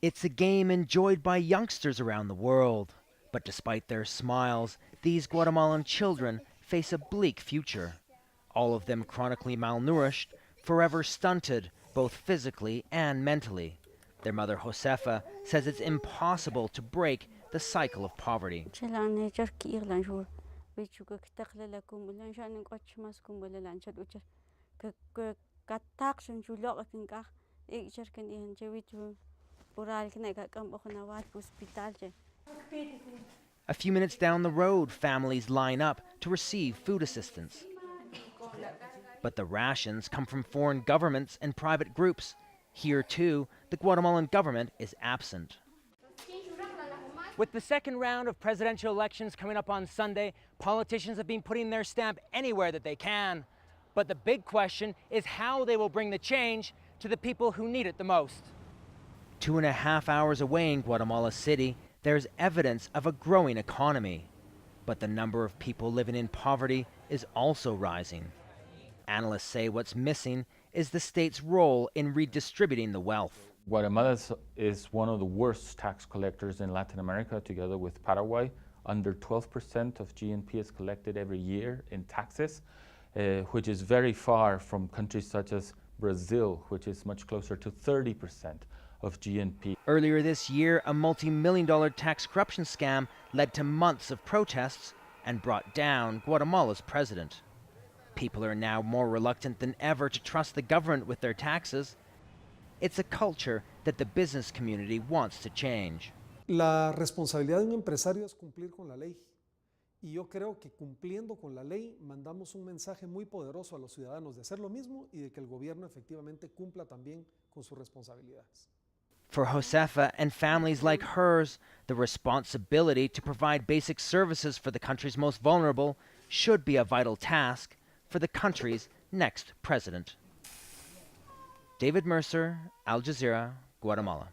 It's a game enjoyed by youngsters around the world. But despite their smiles, these Guatemalan children face a bleak future. All of them chronically malnourished, forever stunted, both physically and mentally. Their mother, Josefa, says it's impossible to break the cycle of poverty. A few minutes down the road, families line up to receive food assistance. But the rations come from foreign governments and private groups. Here, too, the Guatemalan government is absent. With the second round of presidential elections coming up on Sunday, politicians have been putting their stamp anywhere that they can. But the big question is how they will bring the change to the people who need it the most. 2.5 hours away in Guatemala City, there's evidence of a growing economy. But the number of people living in poverty is also rising. Analysts say what's missing is the state's role in redistributing the wealth. Guatemala is one of the worst tax collectors in Latin America, together with Paraguay. Under 12% of GNP is collected every year in taxes, which is very far from countries such as Brazil, which is much closer to 30% of GNP. Earlier this year, a multi-million-dollar tax corruption scam led to months of protests and brought down Guatemala's president. People are now more reluctant than ever to trust the government with their taxes. It's a culture that the business community wants to change. La responsabilidad de un empresario es cumplir con la ley. Y yo creo que cumpliendo con la ley mandamos un mensaje muy poderoso a los ciudadanos de hacer lo mismo y de que el gobierno efectivamente cumpla también con sus responsabilidades. For Josefa and families like hers, the responsibility to provide basic services for the country's most vulnerable should be a vital task for the country's next president. David Mercer, Al Jazeera, Guatemala.